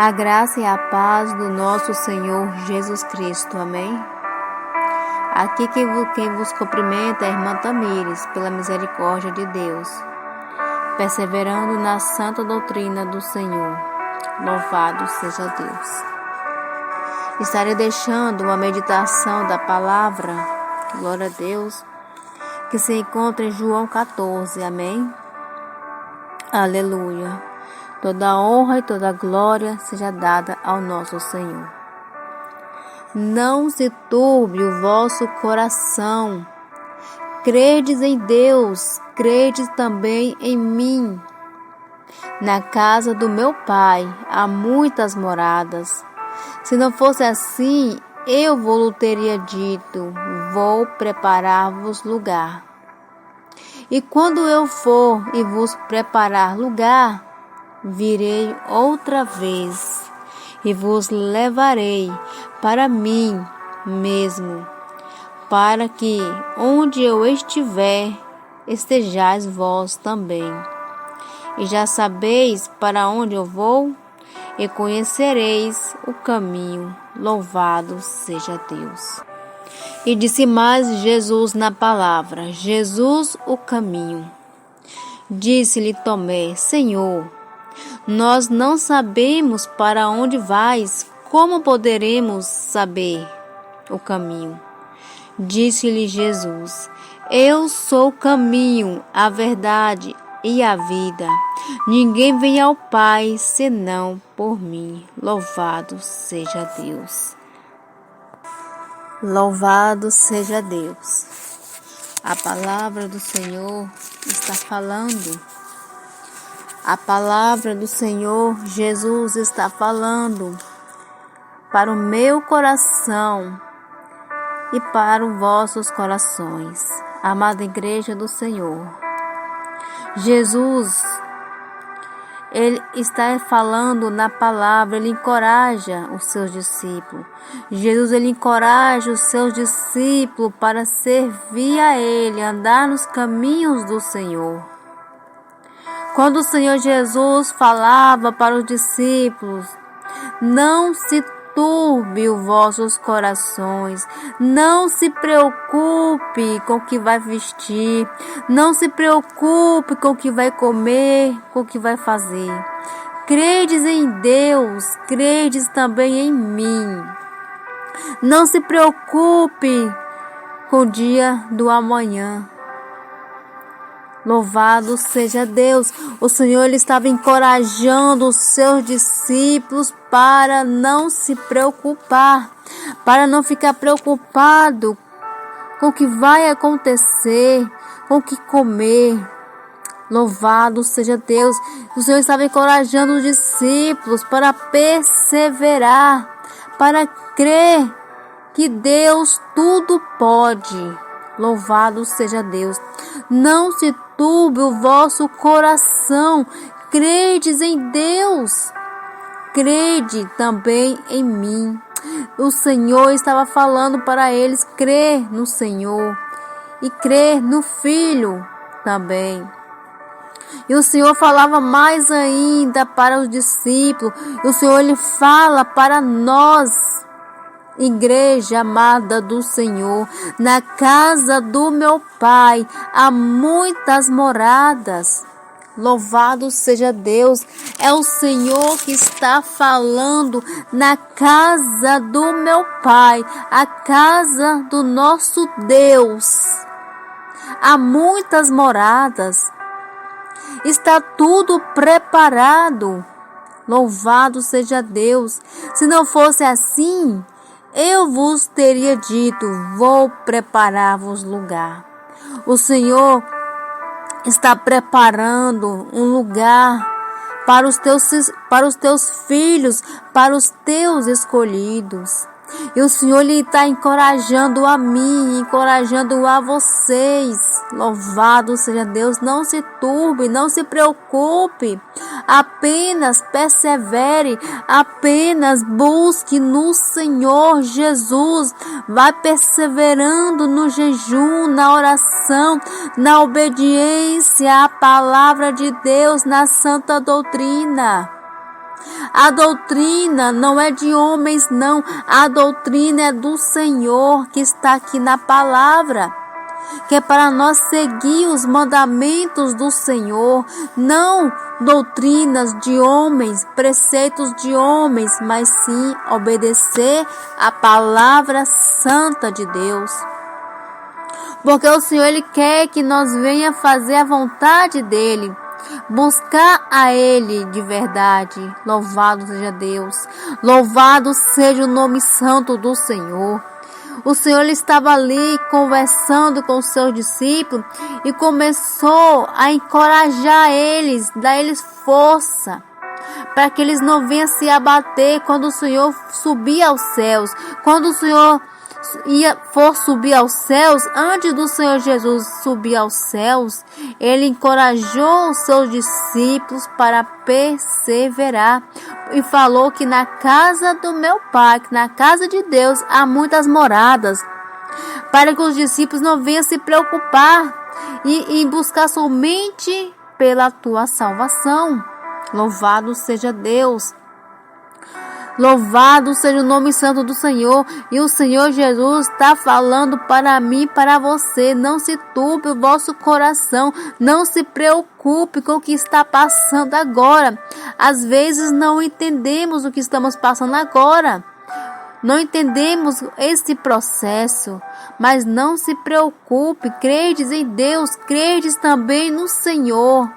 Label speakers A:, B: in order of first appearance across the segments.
A: A graça e a paz do nosso Senhor Jesus Cristo. Amém? Aqui quem vos cumprimenta é a irmã Tamires, pela misericórdia de Deus, perseverando na santa doutrina do Senhor. Louvado seja Deus. Estarei deixando uma meditação da palavra, glória a Deus, que se encontra em João 14. Amém? Aleluia. Toda honra e toda glória seja dada ao nosso Senhor. Não se turbe o vosso coração. Credes em Deus, credes também em mim. Na casa do meu Pai há muitas moradas. Se não fosse assim, eu vos teria dito, vou preparar-vos lugar. E quando eu for e vos preparar lugar, virei outra vez e vos levarei para mim mesmo, para que onde eu estiver, estejais vós também. E já sabeis para onde eu vou, e conhecereis o caminho. Louvado seja Deus. E disse mais Jesus na palavra: Jesus, o caminho. Disse-lhe Tomé: Senhor, nós não sabemos para onde vais, como poderemos saber o caminho? Disse-lhe Jesus: Eu sou o caminho, a verdade e a vida. Ninguém vem ao Pai senão por mim. Louvado seja Deus. Louvado seja Deus. A palavra do Senhor está falando. A palavra do Senhor Jesus está falando para o meu coração e para os vossos corações, amada igreja do Senhor. Jesus, Ele está falando na palavra, Ele encoraja os seus discípulos. Jesus, Ele encoraja os seus discípulos para servir a Ele, andar nos caminhos do Senhor. Quando o Senhor Jesus falava para os discípulos: não se turbe os vossos corações, não se preocupe com o que vai vestir, não se preocupe com o que vai comer, com o que vai fazer. Credes em Deus, credes também em mim. Não se preocupe com o dia do amanhã. Louvado seja Deus. O Senhor Ele estava encorajando os seus discípulos para não se preocupar, para não ficar preocupado com o que vai acontecer, com o que comer. Louvado seja Deus. O Senhor estava encorajando os discípulos para perseverar, para crer que Deus tudo pode. Louvado seja Deus. Não se turbe o vosso coração. Credes em Deus. Crede também em mim. O Senhor estava falando para eles crer no Senhor e crer no Filho também. E o Senhor falava mais ainda para os discípulos. E o Senhor Ele fala para nós, igreja amada do Senhor: na casa do meu Pai há muitas moradas. Louvado seja Deus. É o Senhor que está falando: na casa do meu Pai, a casa do nosso Deus, há muitas moradas. Está tudo preparado. Louvado seja Deus. Se não fosse assim, eu vos teria dito, vou preparar-vos lugar. O Senhor está preparando um lugar para os teus filhos, para os teus escolhidos. E o Senhor Ele está encorajando a mim, encorajando a vocês. Louvado seja Deus. Não se turbe, não se preocupe. Apenas persevere, apenas busque no Senhor Jesus. Vai perseverando no jejum, na oração, na obediência à palavra de Deus, na santa doutrina. A doutrina não é de homens, não. A doutrina é do Senhor, que está aqui na palavra. Que é para nós seguir os mandamentos do Senhor, não doutrinas de homens, preceitos de homens, mas sim obedecer a palavra santa de Deus. Porque o Senhor, Ele quer que nós venha fazer a vontade dEle, buscar a Ele de verdade. Louvado seja Deus, louvado seja o nome santo do Senhor. O Senhor estava ali conversando com os seus discípulos e começou a encorajar eles, dar eles força, para que eles não venham se abater quando o Senhor subir aos céus. Quando o Senhor for subir aos céus, antes do Senhor Jesus subir aos céus, Ele encorajou os seus discípulos para perseverar e falou que na casa do meu Pai, que na casa de Deus há muitas moradas, para que os discípulos não venham se preocupar e buscar somente pela tua salvação. Louvado seja Deus. Louvado seja o nome santo do Senhor. E o Senhor Jesus está falando para mim, para você. Não se turbe o vosso coração. Não se preocupe com o que está passando agora. Às vezes não entendemos o que estamos passando agora. Não entendemos esse processo. Mas não se preocupe. Credes em Deus. Credes também no Senhor.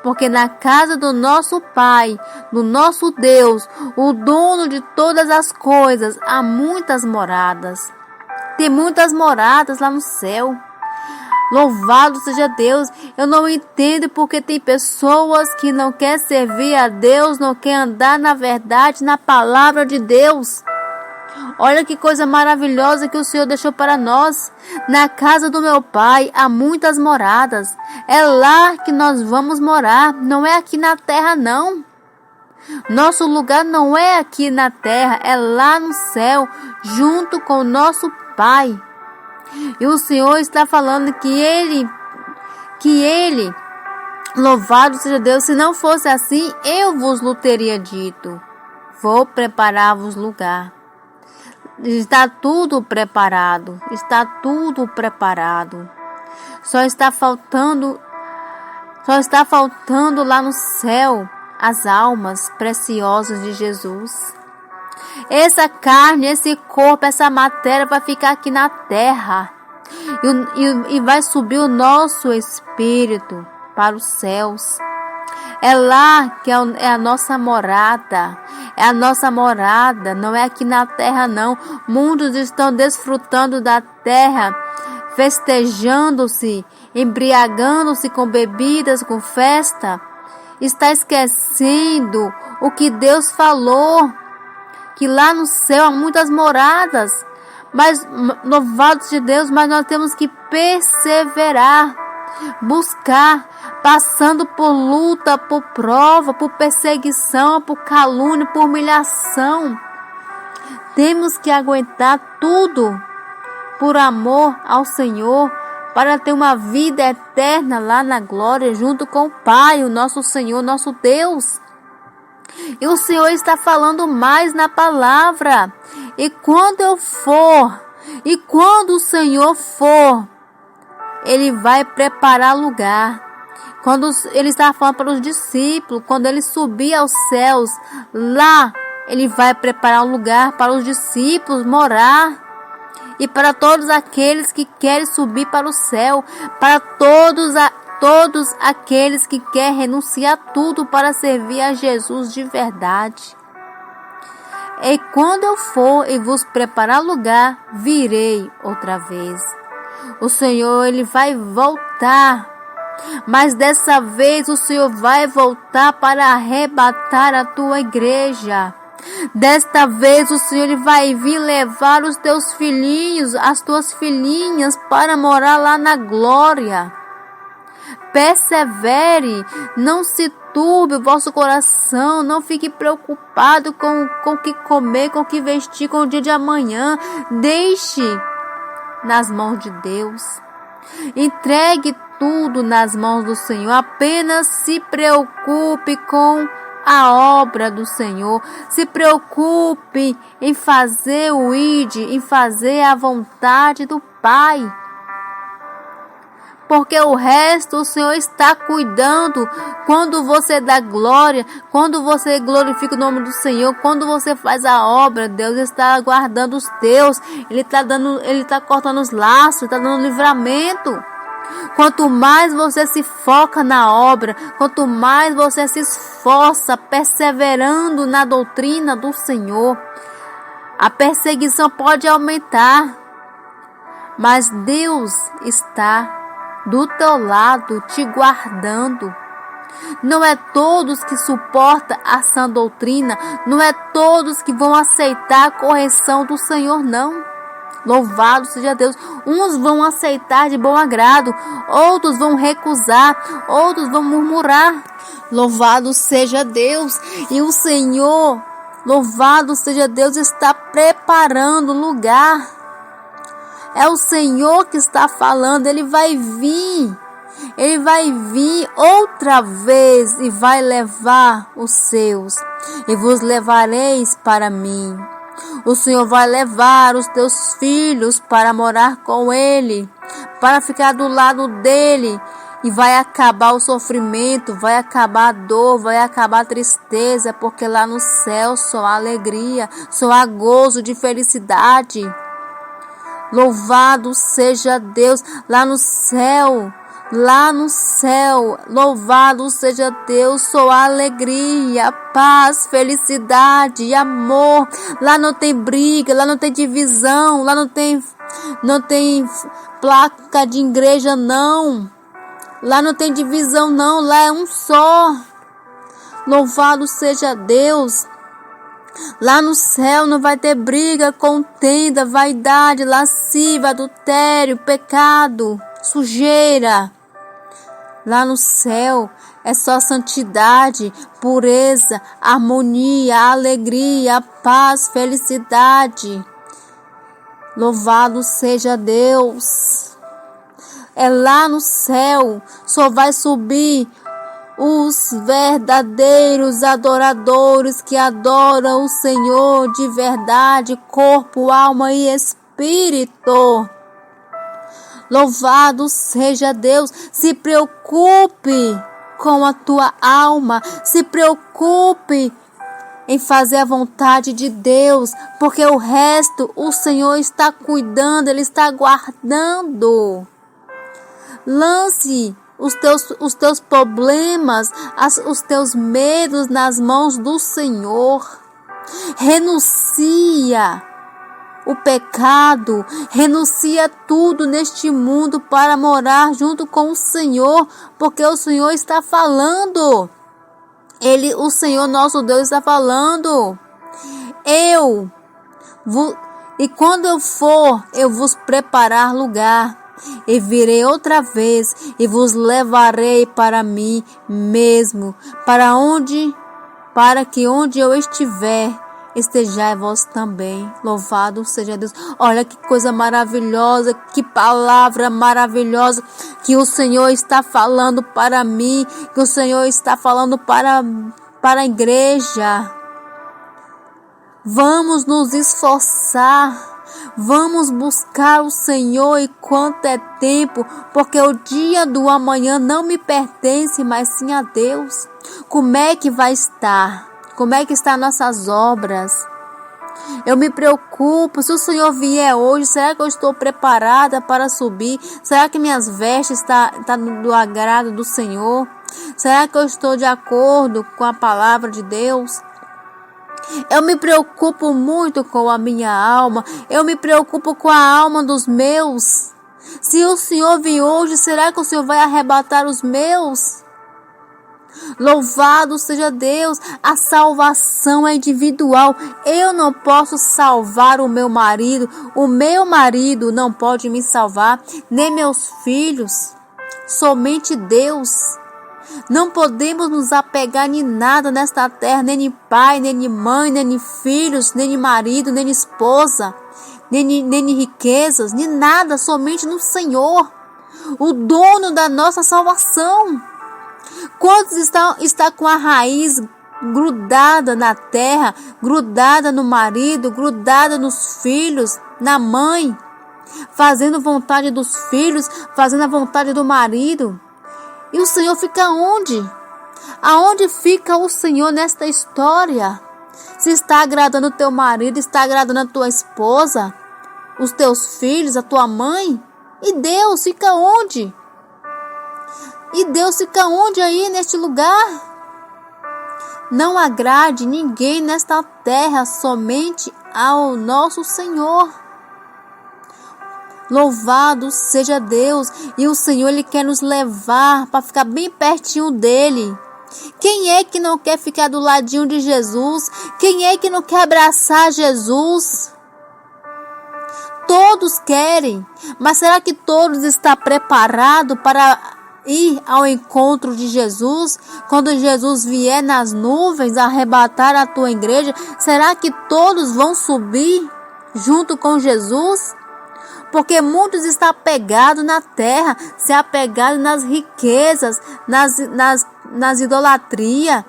A: Porque na casa do nosso Pai, do nosso Deus, o dono de todas as coisas, há muitas moradas. Tem muitas moradas lá no céu. Louvado seja Deus. Eu não entendo porque tem pessoas que não querem servir a Deus, não querem andar na verdade, na palavra de Deus. Olha que coisa maravilhosa que o Senhor deixou para nós. Na casa do meu Pai há muitas moradas. É lá que nós vamos morar. Não é aqui na terra, não. Nosso lugar não é aqui na terra. É lá no céu, junto com o nosso Pai. E o Senhor está falando que Ele, louvado seja Deus, se não fosse assim, eu vos teria dito. Vou preparar-vos lugar. Está tudo preparado. Está tudo preparado. Só está faltando lá no céu as almas preciosas de Jesus. Essa carne, esse corpo, essa matéria vai ficar aqui na terra. E vai subir o nosso espírito para os céus. É lá que é a nossa morada. É a nossa morada. Não é aqui na terra, não. Muitos estão desfrutando da terra, festejando-se, embriagando-se com bebidas, com festa. Está esquecendo o que Deus falou. Que lá no céu há muitas moradas. Mas, louvado seja Deus, mas nós temos que perseverar. Buscar, passando por luta, por prova, por perseguição, por calúnia, por humilhação. Temos que aguentar tudo por amor ao Senhor, para ter uma vida eterna lá na glória, junto com o Pai, o nosso Senhor, nosso Deus. E o Senhor está falando mais na palavra. E quando eu for, e quando o Senhor for, Ele vai preparar lugar. Quando Ele estava falando para os discípulos, quando Ele subir aos céus, lá Ele vai preparar um lugar para os discípulos morar. E para todos aqueles que querem subir para o céu, para todos aqueles que querem renunciar tudo para servir a Jesus de verdade. E quando eu for e vos preparar lugar, virei outra vez. O Senhor, Ele vai voltar. Mas dessa vez o Senhor vai voltar para arrebatar a tua igreja. Desta vez o Senhor, Ele vai vir levar os teus filhinhos, as tuas filhinhas, para morar lá na glória. Persevere, não se turbe o vosso coração, não fique preocupado com o que comer, com o que vestir, com o dia de amanhã. Deixe nas mãos de Deus. Entregue tudo nas mãos do Senhor. Apenas se preocupe com a obra do Senhor. Se preocupe em fazer o ID, em fazer a vontade do Pai. Porque o resto o Senhor está cuidando. Quando você dá glória, quando você glorifica o nome do Senhor, quando você faz a obra, Deus está guardando os teus. Ele está cortando os laços, está dando livramento. Quanto mais você se foca na obra, quanto mais você se esforça perseverando na doutrina do Senhor, a perseguição pode aumentar, mas Deus está do teu lado, te guardando. Não é todos que suportam a sã doutrina, não é todos que vão aceitar a correção do Senhor, não. Louvado seja Deus. Uns vão aceitar de bom agrado, outros vão recusar, outros vão murmurar. Louvado seja Deus. E o Senhor, louvado seja Deus, está preparando o lugar. É o Senhor que está falando, Ele vai vir outra vez e vai levar os seus, e vos levareis para mim. O Senhor vai levar os teus filhos para morar com Ele, para ficar do lado dEle, e vai acabar o sofrimento, vai acabar a dor, vai acabar a tristeza, porque lá no céu só há alegria, só há gozo de felicidade. Louvado seja Deus, lá no céu, louvado seja Deus, só há alegria, paz, felicidade, amor. Lá não tem briga, lá não tem divisão, lá não tem placa de igreja, não. Lá não tem divisão, não, lá é um só. Louvado seja Deus. Lá no céu não vai ter briga, contenda, vaidade, lascívia, adultério, pecado, sujeira. Lá no céu é só santidade, pureza, harmonia, alegria, paz, felicidade. Louvado seja Deus. É lá no céu, só vai subir os verdadeiros adoradores que adoram o Senhor de verdade, corpo, alma e espírito. Louvado seja Deus. Se preocupe com a tua alma, se preocupe em fazer a vontade de Deus, porque o resto o Senhor está cuidando, Ele está guardando. Lance os teus problemas, os teus medos nas mãos do Senhor. Renuncia o pecado, renuncia tudo neste mundo para morar junto com o Senhor, porque o Senhor está falando. O Senhor nosso Deus está falando. E quando eu for, eu vos preparar lugar. E virei outra vez e vos levarei para mim mesmo, para que onde eu estiver, estejai vós também. Louvado seja Deus. Olha que coisa maravilhosa, que palavra maravilhosa que o Senhor está falando para mim, que o Senhor está falando para a igreja. Vamos nos esforçar. Vamos buscar o Senhor enquanto é tempo, porque o dia do amanhã não me pertence, mas sim a Deus. Como é que vai estar? Como é que estão nossas obras? Eu me preocupo, se o Senhor vier hoje, será que eu estou preparada para subir? Será que minhas vestes estão do agrado do Senhor? Será que eu estou de acordo com a palavra de Deus? Eu me preocupo muito com a minha alma. Eu me preocupo com a alma dos meus. Se o Senhor vir hoje, será que o Senhor vai arrebatar os meus? Louvado seja Deus. A salvação é individual. Eu não posso salvar o meu marido. O meu marido não pode me salvar, nem meus filhos. Somente Deus. Não podemos nos apegar em nada nesta terra, nem em pai, nem em mãe, nem em filhos, nem em marido, nem em esposa, nem em riquezas, nem nada, somente no Senhor, o dono da nossa salvação. Quantos está com a raiz grudada na terra, grudada no marido, grudada nos filhos, na mãe, fazendo vontade dos filhos, fazendo a vontade do marido. E o Senhor fica onde? Aonde fica o Senhor nesta história? Se está agradando o teu marido, está agradando a tua esposa, os teus filhos, a tua mãe? E Deus fica onde? E Deus fica onde aí neste lugar? Não agrade ninguém nesta terra, somente ao nosso Senhor. Louvado seja Deus. E o Senhor, Ele quer nos levar para ficar bem pertinho dEle. Quem é que não quer ficar do ladinho de Jesus? Quem é que não quer abraçar Jesus? Todos querem, mas será que todos estão preparados para ir ao encontro de Jesus? Quando Jesus vier nas nuvens arrebatar a tua igreja, será que todos vão subir junto com Jesus? Porque muitos estão apegados na terra, se apegados nas riquezas, nas idolatrias,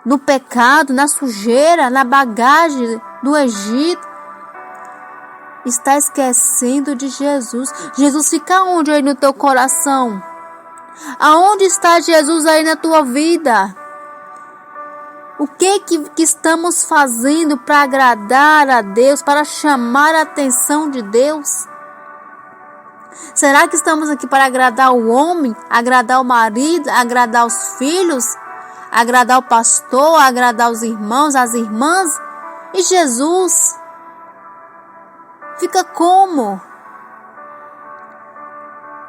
A: no pecado, na sujeira, na bagagem do Egito. Está esquecendo de Jesus. Jesus fica onde aí no teu coração? Aonde está Jesus aí na tua vida? O que estamos fazendo para agradar a Deus, para chamar a atenção de Deus? Será que estamos aqui para agradar o homem, agradar o marido, agradar os filhos, agradar o pastor, agradar os irmãos, as irmãs? E Jesus fica como?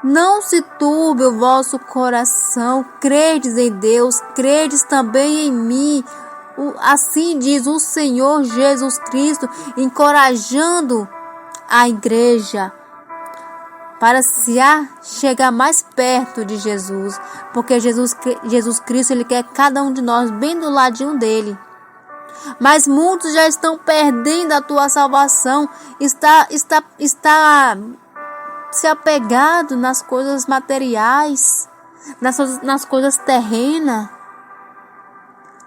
A: Não se turbe o vosso coração, credes em Deus, credes também em mim. Assim diz o Senhor Jesus Cristo, encorajando a igreja para se chegar mais perto de Jesus, porque Jesus Cristo, Ele quer cada um de nós bem do ladinho dele. Mas muitos já estão perdendo a tua salvação, está se apegado nas coisas materiais, nas coisas terrenas.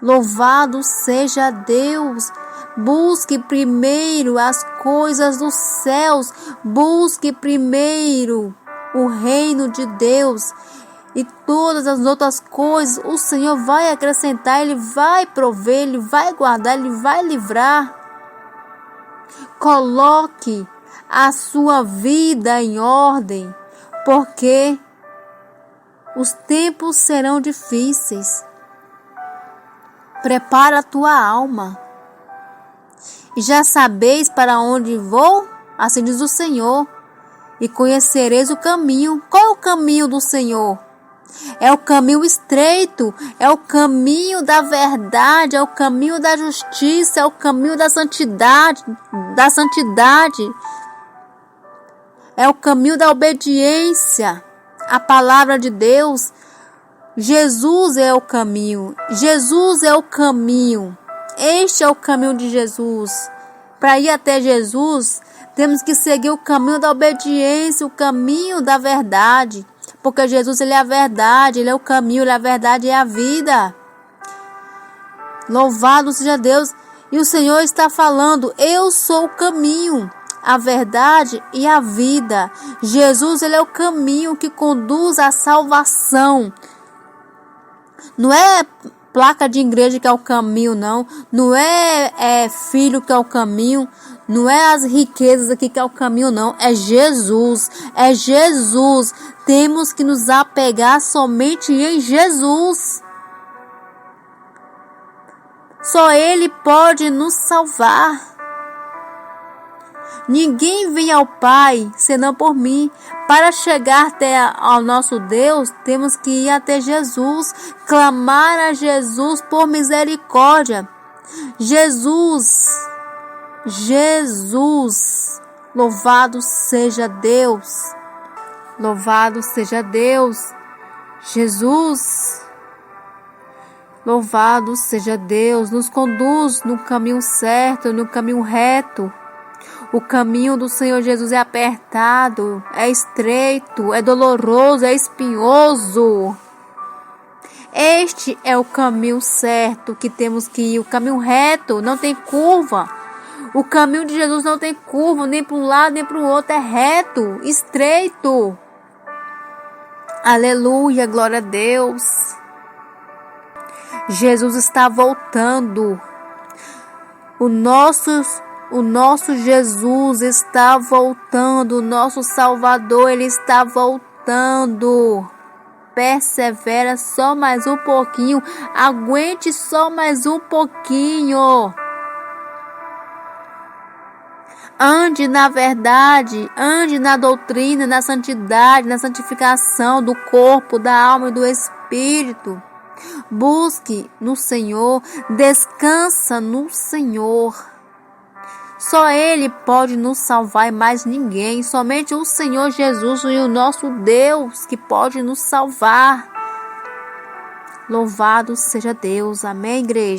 A: Louvado seja Deus. Busque primeiro as coisas dos céus. Busque primeiro o reino de Deus. E todas as outras coisas o Senhor vai acrescentar. Ele vai prover, Ele vai guardar, Ele vai livrar. Coloque a sua vida em ordem, porque os tempos serão difíceis. Prepara a tua alma. E já sabeis para onde vou? Assim diz o Senhor. E conhecereis o caminho. Qual é o caminho do Senhor? É o caminho estreito, é o caminho da verdade, é o caminho da justiça, é o caminho da santidade, é o caminho da obediência à palavra de Deus. Jesus é o caminho, Jesus é o caminho, este é o caminho de Jesus. Para ir até Jesus, temos que seguir o caminho da obediência, o caminho da verdade. Porque Jesus, Ele é a verdade, Ele é o caminho, Ele é a verdade e é a vida. Louvado seja Deus. E o Senhor está falando, eu sou o caminho, a verdade e a vida. Jesus, Ele é o caminho que conduz à salvação. Não é placa de igreja que é o caminho, não. Não é filho que é o caminho. Não é as riquezas aqui que é o caminho, não. É Jesus. É Jesus. Temos que nos apegar somente em Jesus. Só Ele pode nos salvar. Ninguém vem ao Pai senão por mim. Para chegar até ao nosso Deus, temos que ir até Jesus, clamar a Jesus por misericórdia. Jesus, louvado seja Deus. Louvado seja Deus. Jesus, louvado seja Deus. Nos conduz no caminho certo, no caminho reto. O caminho do Senhor Jesus é apertado, é estreito, é doloroso, é espinhoso. Este é o caminho certo que temos que ir, o caminho reto, não tem curva. O caminho de Jesus não tem curva, nem para um lado, nem para o outro, é reto, estreito. Aleluia, glória a Deus. Jesus está voltando. O nosso Jesus está voltando, o nosso Salvador, Ele está voltando. Persevera só mais um pouquinho, aguente só mais um pouquinho. Ande na verdade, ande na doutrina, na santidade, na santificação do corpo, da alma e do espírito. Busque no Senhor, descansa no Senhor. Só Ele pode nos salvar e mais ninguém. Somente o Senhor Jesus e o nosso Deus que pode nos salvar. Louvado seja Deus. Amém, igreja?